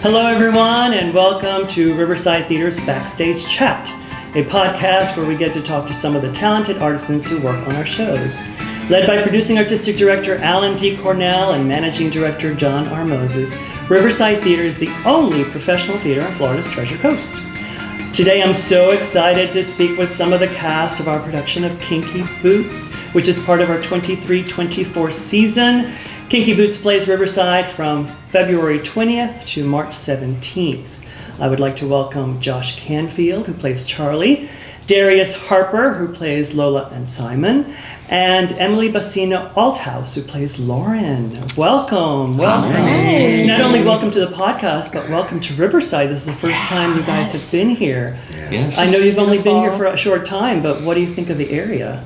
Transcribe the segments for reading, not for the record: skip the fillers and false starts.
Hello, everyone, and welcome to Riverside Theatre's Backstage Chat, a podcast where we get to talk to some of the talented artisans who work on our shows. Led by producing artistic director Alan D. Cornell and managing director John R. Moses, Riverside Theatre is the only professional theater on Florida's Treasure Coast. Today I'm so excited to speak with some of the cast of our production of Kinky Boots, which is part of our 23-24 season. Kinky Boots plays Riverside from February 20th to March 17th. I would like to welcome Josh Canfield, who plays Charlie, Darius Harper, who plays Lola and Simon, and Emily Bacino Althaus, who plays Lauren. Welcome. Hi. Not only welcome to the podcast, but welcome to Riverside. This is the first time you guys have been here. Yes. I know you've only been here for a short time, but what do you think of the area?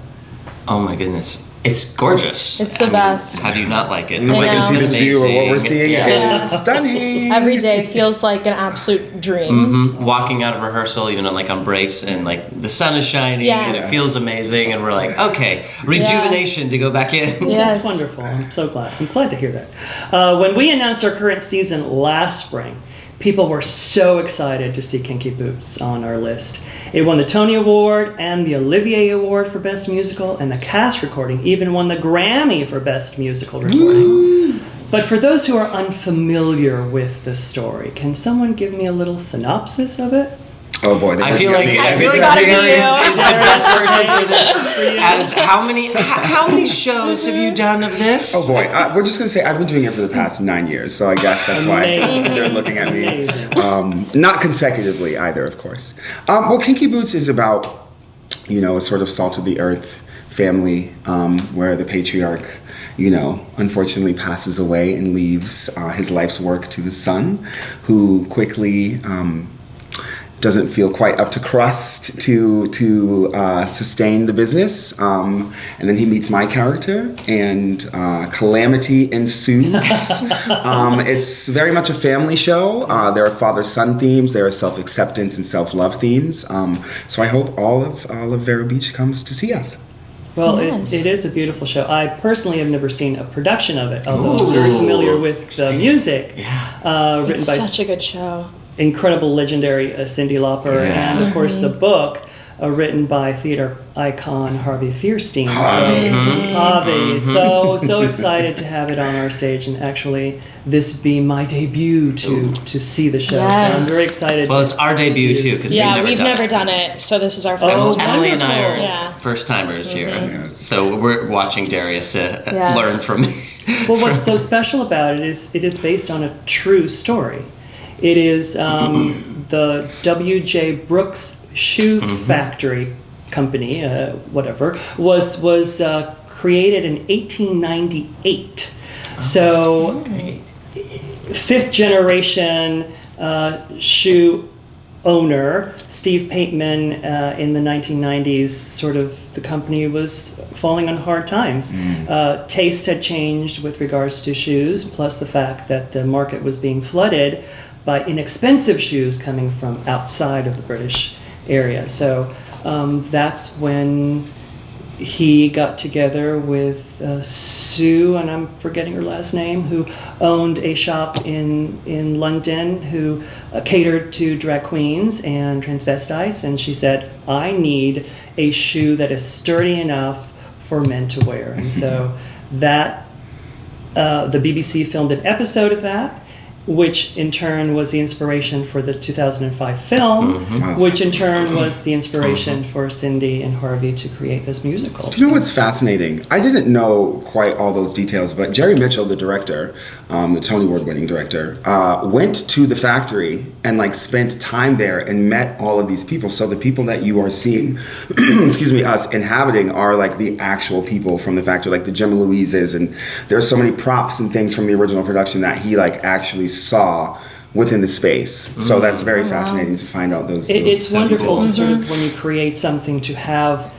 Oh my goodness. It's gorgeous. It's the best. How do you not like it? Nobody can see this view of what we're seeing. Yeah. It's stunning. Every day feels like an absolute dream. Mm-hmm. Walking out of rehearsal, even on breaks, and the sun is shining, and it feels amazing, and we're like, okay, rejuvenation to go back in. Yes. That's wonderful. I'm so glad. I'm glad to hear that. When we announced our current season last spring, people were so excited to see Kinky Boots on our list. It won the Tony Award and the Olivier Award for Best Musical, and the cast recording even won the Grammy for Best Musical Recording. But for those who are unfamiliar with the story, can someone give me a little synopsis of it? Oh boy, I feel like gotta Darius is the best person for this. For you. As how many shows have you done of this? Oh boy, we're just gonna say I've been doing it for the past 9 years, so I guess that's why Amazing. they're looking at me. Amazing. Not consecutively either, of course. Well, Kinky Boots is about, a sort of salt of the earth family where the patriarch, unfortunately passes away and leaves his life's work to the son, who quickly doesn't feel quite up to crust to sustain the business. And then he meets my character, and calamity ensues. It's very much a family show. There are father-son themes. There are self-acceptance and self-love themes. So I hope all of Vero Beach comes to see us. Well, Yes. it is a beautiful show. I personally have never seen a production of it, although I'm very familiar with the music. Written It's by such a good show. incredible, legendary Cyndi Lauper, Yes. and of course the book written by theater icon Harvey Fierstein. Harvey. So excited to have it on our stage, and actually this be my debut to see the show. Yes. So I'm very excited. Well, it's our debut too, because We've never done it, so this is our first. Oh, Emily and I are wonderful. Yeah. first timers here, Yes. so we're watching Darius to Yes. learn from me. Well, what's so special about it is based on a true story. It is the W.J. Brooks Shoe Factory Company, was created in 1898. So, fifth generation shoe owner Steve Pateman in the 1990s. Sort of the company was falling on hard times. Tastes had changed with regards to shoes, plus the fact that the market was being flooded by inexpensive shoes coming from outside of the British area. So that's when he got together with Sue, and I'm forgetting her last name, who owned a shop in London who catered to drag queens and transvestites, and she said, I need a shoe that is sturdy enough for men to wear. And so that the BBC filmed an episode of that, which in turn was the inspiration for the 2005 film, which in turn was the inspiration for Cyndi and Harvey to create this musical. Do you know what's fascinating? I didn't know quite all those details, but Jerry Mitchell, the director, the Tony Award-winning director, went to the factory and spent time there and met all of these people. So the people that you are seeing, excuse me, us inhabiting are the actual people from the factory, like the Gemma Louises, and there's so many props and things from the original production that he actually saw within the space. So that's very fascinating to find out those. It's wonderful people. to sort of, when you create something, to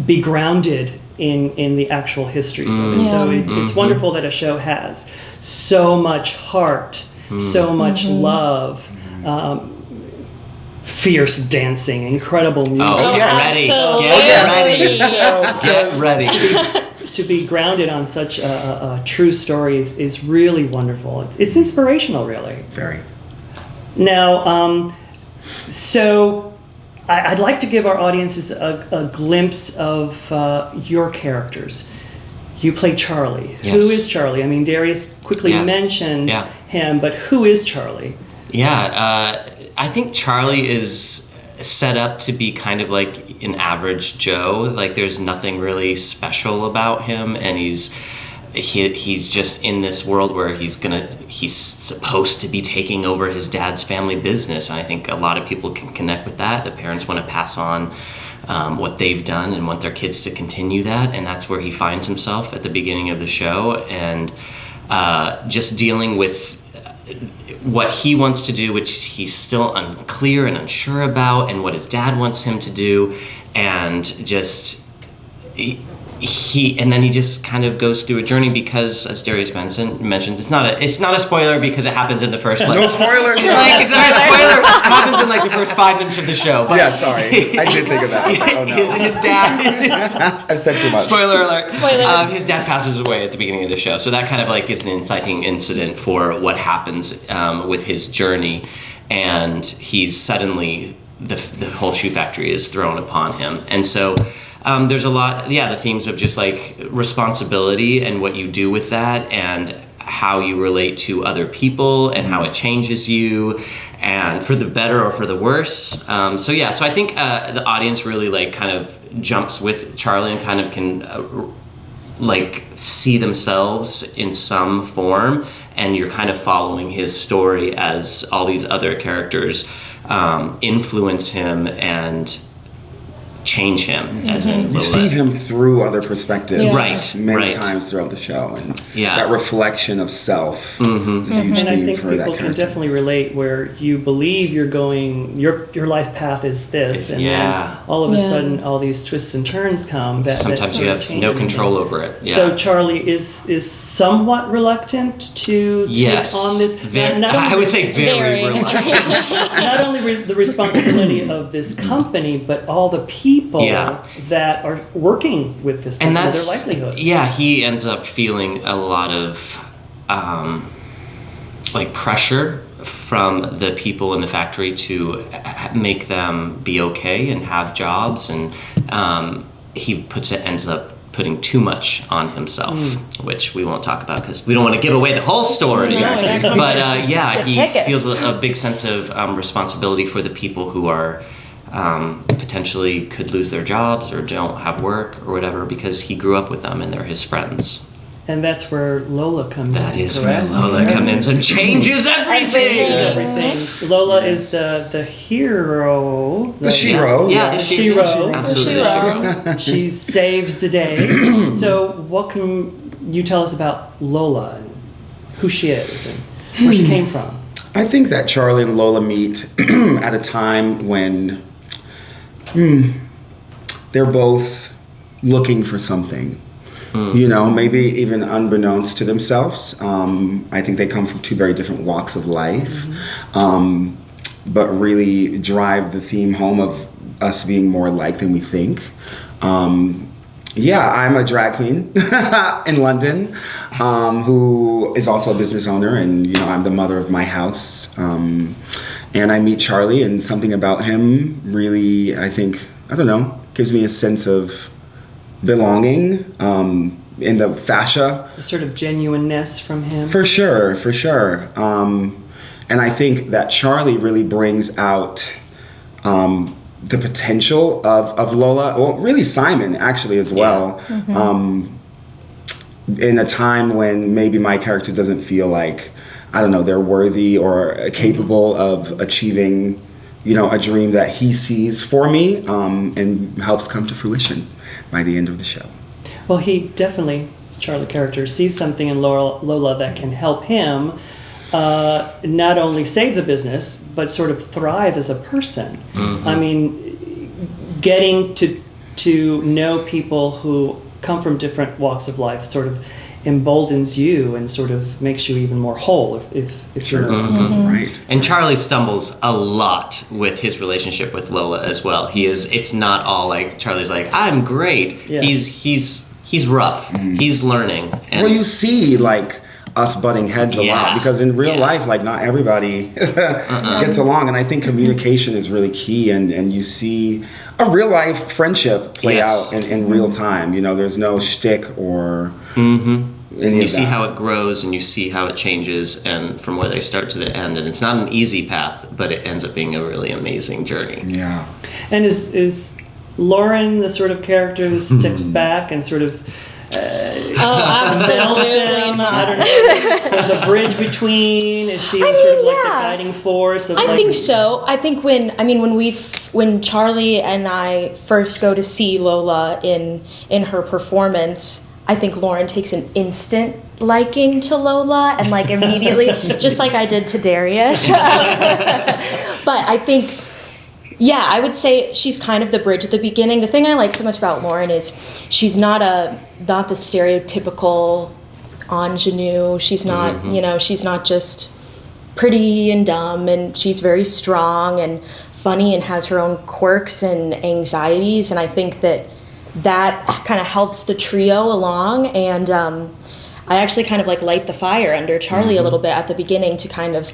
be grounded in the actual histories of it. So it's wonderful that a show has so much heart, so much love, fierce dancing, incredible music. Oh, yes. Get ready. To be grounded on such a true story is really wonderful. It's inspirational, really. Very. Now, so I'd like to give our audiences a glimpse of your characters. You play Charlie. Yes. Who is Charlie? I mean, Darius quickly mentioned him, but who is Charlie? Yeah, I think Charlie is set up to be kind of like an average Joe. Like, there's nothing really special about him, and he's just in this world where he's supposed to be taking over his dad's family business. And I think a lot of people can connect with that. The parents want to pass on what they've done and want their kids to continue that, and that's where he finds himself at the beginning of the show, and just dealing with what he wants to do, which he's still unclear and unsure about, and what his dad wants him to do, and just and then he just kind of goes through a journey because, as Darius mentioned, it's not a spoiler because it happens in the first. No spoilers. It's not a spoiler. It happens in like the first 5 minutes of the show. But yeah, sorry, I did think of that. Oh no, his dad. I've said too much. Spoiler alert. Spoiler. His dad passes away at the beginning of the show, so that kind of like is an inciting incident for what happens with his journey, and he's suddenly the whole shoe factory is thrown upon him, and so. There's a lot, the themes of just like responsibility and what you do with that, and how you relate to other people, and how it changes you, and for the better or for the worse. So I think the audience really like kind of jumps with Charlie and kind of can like see themselves in some form, and you're kind of following his story as all these other characters influence him and change him, as in you see him through other perspectives, many right. times throughout the show, and that reflection of self is a huge And I theme think for that people character. can definitely relate, where you believe you're going, your life path is this, and then all of a sudden all these twists and turns come. Sometimes you have no control over it. Yeah. So Charlie is somewhat reluctant to take on this. I would say very reluctant. Not only the responsibility of this company, but all the people that are working with this company, and their livelihood. Yeah, he ends up feeling a lot of like pressure from the people in the factory to make them be okay and have jobs, and he ends up putting too much on himself, which we won't talk about because we don't want to give away the whole story. But he feels a big sense of responsibility for the people who are potentially could lose their jobs or don't have work or whatever, because he grew up with them and they're his friends. And that's where Lola comes in. That is where Lola comes in and changes everything. Lola is the hero. The shiro. The shiro. Absolutely the shiro. She saves the day. So what can you tell us about Lola and who she is and where she came from? I think that Charlie and Lola meet at a time when they're both looking for something. You know, maybe even unbeknownst to themselves. I think they come from two very different walks of life, but really drive the theme home of us being more alike than we think. I'm a drag queen in London, who is also a business owner, and I'm the mother of my house. And I meet Charlie, and something about him really, gives me a sense of belonging in the fascia. A sort of genuineness from him. For sure. And I think that Charlie really brings out the potential of Lola, well, really Simon actually as well, in a time when maybe my character doesn't feel like, they're worthy or capable of achieving, a dream that he sees for me, and helps come to fruition by the end of the show. Well, he definitely, Charlie character, sees something in Lola that can help him not only save the business, but sort of thrive as a person. I mean, getting to know people who come from different walks of life sort of emboldens you and sort of makes you even more whole if you're right. And Charlie stumbles a lot with his relationship with Lola as well. It's not all like Charlie's like, I'm great. Yeah. He's rough. He's learning. Well, you see like us butting heads a Yeah. lot, because in real Yeah. life, like, not everybody gets along, and I think communication is really key, and you see a real life friendship play Yes. out in real time. You know, there's no shtick or any You of see that. how it grows and you see how it changes, and from where they start to the end. And it's not an easy path, but it ends up being a really amazing journey. Yeah. And is Lauren the sort of character who steps back and sort of Oh, absolutely them? I don't not. know. The bridge between, is she I sort mean, of like the yeah. guiding force? Of I like, think so. I think when Charlie and I first go to see Lola in her performance, I think Lauren takes an instant liking to Lola and like immediately, just like I did to Darius. But I think, yeah, I would say she's kind of the bridge at the beginning. The thing I like so much about Lauren is she's not the stereotypical ingenue. She's not, you know, she's not just pretty and dumb, and she's very strong and funny and has her own quirks and anxieties, and I think that kind of helps the trio along. And I actually kind of like light the fire under Charlie a little bit at the beginning to kind of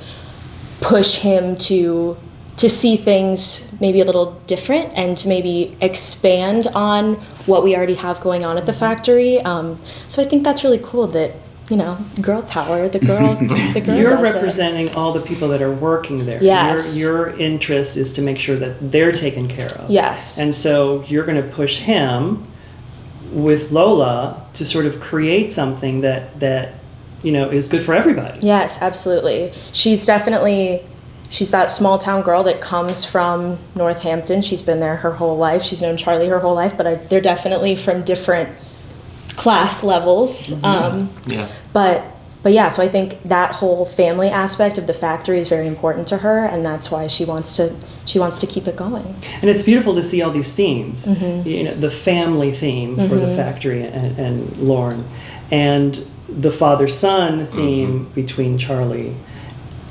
push him to see things maybe a little different and to maybe expand on what we already have going on at the factory. So I think that's really cool that, you know, girl power, the girl You're does it. representing all the people that are working there. Yes. Your interest is to make sure that they're taken care of. Yes. And so you're going to push him with Lola to sort of create something that you know is good for everybody. Yes, absolutely. She's that small town girl that comes from Northampton. She's been there her whole life. She's known Charlie her whole life, but they're definitely from different class levels. Yeah. But yeah, so I think that whole family aspect of the factory is very important to her, and that's why she wants to keep it going. And it's beautiful to see all these themes. You know, the family theme for the factory and Lauren, and the father-son theme between Charlie.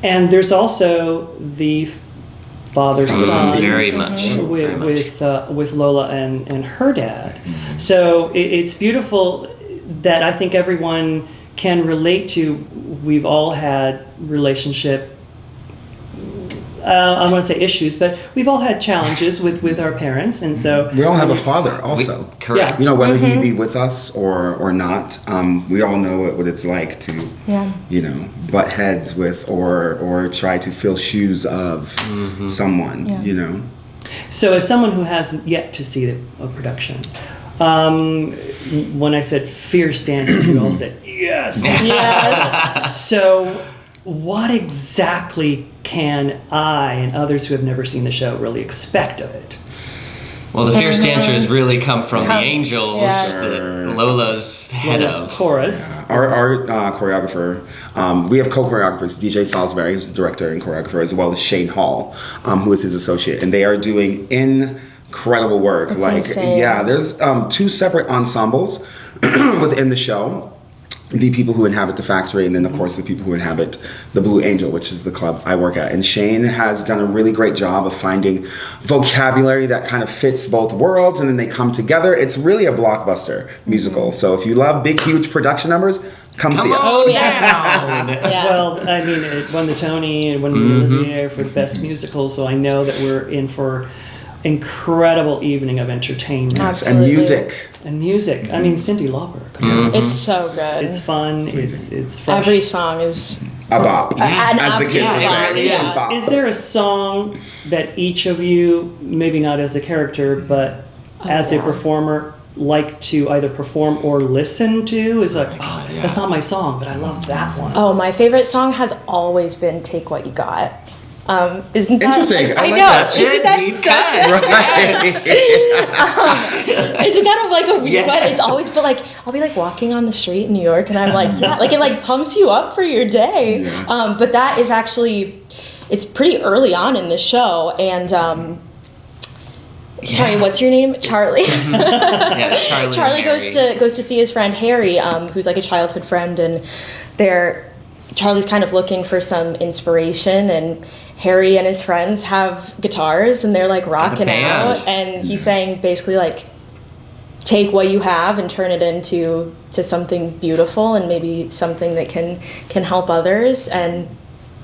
And there's also the father-son Very much. Very much. with Lola and her dad. So it's beautiful that I think everyone can relate to. We've all had relationship, I want to say issues, but we've all had challenges with our parents, and so We all have a father also. Correct. You know, whether he be with us or not, we all know what it's like to, you know, butt heads with or try to fill shoes of someone, you know. So, as someone who hasn't yet to see a production, when I said Fierstein, you all said yes. Yes. So, what exactly can I and others who have never seen the show really expect of it? Well, the fierce dancers really come from the angels Yes. that Lola's head Lola's of. chorus. Our choreographer, we have co-choreographers, DJ Salisbury, who's the director and choreographer, as well as Shane Hall, who is his associate, and they are doing incredible work. That's like, insane. yeah, there's 2 separate ensembles within the show. The people who inhabit the factory, and then of course the people who inhabit the Blue Angel, which is the club I work at. And Shane has done a really great job of finding vocabulary that kind of fits both worlds, and then they come together. It's really a blockbuster musical. So if you love big, huge production numbers, come see it. Oh yeah. Yeah. Well, I mean, it won the Tony and won the Olivier for the best musical, so I know that we're in for incredible evening of entertainment. Absolutely. And music. And music. I mean, Cyndi Lauper. Come on. It's so good. It's fun. It's fresh. Every song is A bop, an as the kids absolute would bop, say. yeah. A bop. Is there a song that each of you, maybe not as a character, but as a performer, like to either perform or listen to? Is like, God, yeah. that's not my song, but I love that one. Oh, my favorite song has always been "Take What You Got." Isn't that Interesting. I I like know. that. Isn't that Deep such Right. Isn't that like a weird Yeah. one? It's always but like I'll be like walking on the street in New York and I'm like, yeah, like it like pumps you up for your day. Yes. But that is actually it's pretty early on in the show and sorry, what's your name? Charlie. Yeah, Charlie. Charlie and Harry. goes to see his friend Harry, who's like a childhood friend, and Charlie's kind of looking for some inspiration, and Harry and his friends have guitars, and they're like rocking band. out, and he's saying basically like, take what you have and turn it into something beautiful and maybe something that can help others. And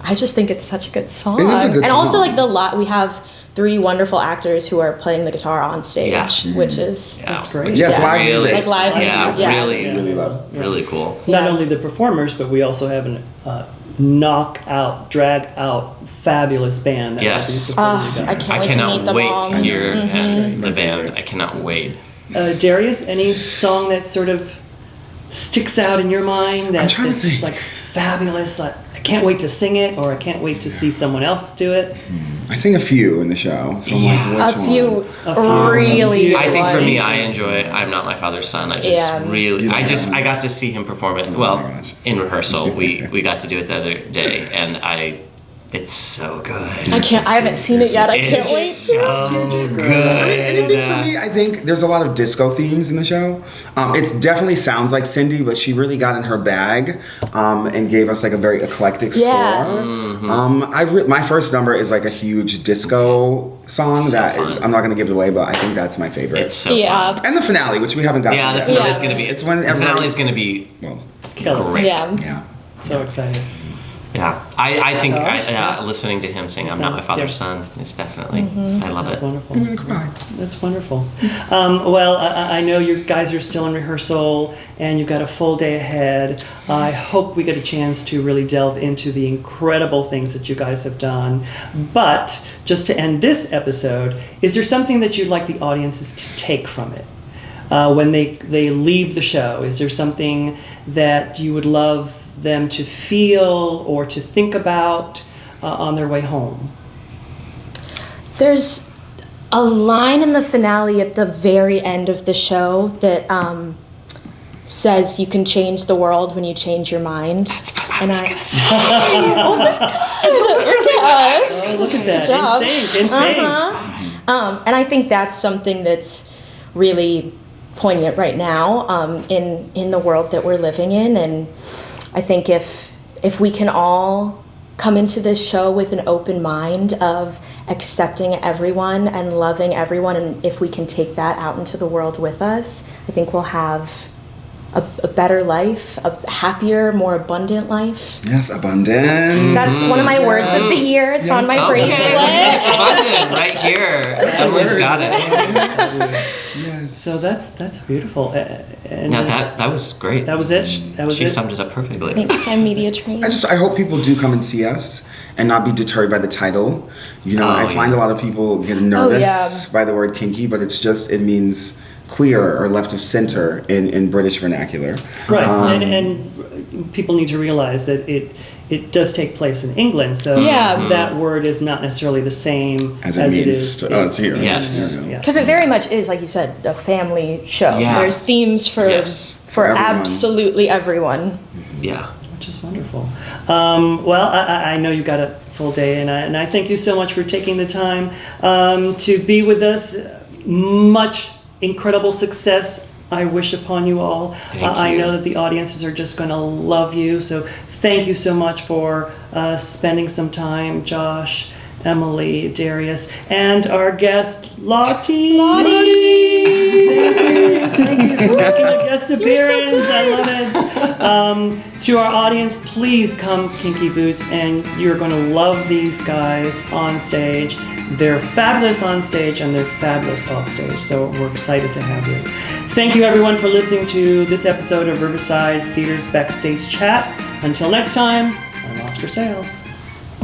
I just think it's such a good song. It is a good and also song. like we have 3 wonderful actors who are playing the guitar on stage, which is That's great. Yes, live really, music. like live music. Yeah. really love. really cool. Not Yeah. only the performers, but we also have an knock-out, drag-out, fabulous band that will be Yes. supporting you guys. I can't I wait to meet cannot them wait all. to hear the band. I cannot wait. Darius, any song that sort of sticks out in your mind that trying to is just think. like fabulous, like I can't wait to sing it, or I can't wait to see someone else do it? I sing a few in the show. So I'm like, A which few one? really good I think for me, ones. I enjoy "I'm Not My Father's Son." I just Yeah. really, I got to see him perform it. Well, gosh. in rehearsal, we got to do it the other day, and it's so good. I haven't seen it yet. I can't It's wait. so good. Anything for me, I think there's a lot of disco themes in the show. It definitely sounds like Cyndi, but she really got in her bag and gave us like a very eclectic score. Yeah. My first number is like a huge disco song So that fun. is, I'm not going to give it away, but I think that's my favorite. It's so Yeah. fun. And the finale, which we haven't got Yeah, to the yet. finale's Yes. gonna be. It's when the everyone- finale's gonna be Well, Killer. great. Yeah. yeah. So excited. Yeah, I think Gosh, yeah. listening to him sing "I'm Not My Father's Son" is definitely. I love That's it. wonderful. I'm going to cry. That's wonderful. Well, I know you guys are still in rehearsal and you've got a full day ahead. I hope we get a chance to really delve into the incredible things that you guys have done. But just to end this episode, is there something that you'd like the audiences to take from it? When they leave the show, is there something that you would love them to feel or to think about on their way home? There's a line in the finale at the very end of the show that says you can change the world when you change your mind. And I gonna say. Oh my God! Oh, look at that. Good job. Insane. And I think that's something that's really poignant right now in the world that we're living in. And I think if we can all come into this show with an open mind of accepting everyone and loving everyone, and if we can take that out into the world with us, I think we'll have a better life, a happier, more abundant life. Yes, abundant. That's one of my words of the year. It's on my bracelet. It's abundant right here. Someone's got it. Yes. So that's beautiful. And Yeah, that was great. That was it? That was she it? summed it up perfectly. Thanks, I'm media trained. I hope people do come and see us and not be deterred by the title. You know, I find a lot of people get nervous by the word kinky, but it means queer or left of center in British vernacular. Right, and people need to realize that it does take place in England, so that word is not necessarily the same As it means to us here. Yes. Yeah. Because it very much is, like you said, a family show. Yeah. There's themes for everyone. absolutely everyone. Yeah. Which is wonderful. Well, I know you've got a full day, and I thank you so much for taking the time to be with us. Much incredible success I wish upon you all. I know that the audiences are just going to love you, so thank you so much for spending some time, Josh, Emily, Darius, and our guest, Lottie. Thank you for making a guest appearance. I love it. To our audience, please come Kinky Boots, and you're going to love these guys on stage. They're fabulous on stage, and they're fabulous off stage, so we're excited to have you. Thank you, everyone, for listening to this episode of Riverside Theatre's Backstage Chat. Until next time, I'm Oscar Sales.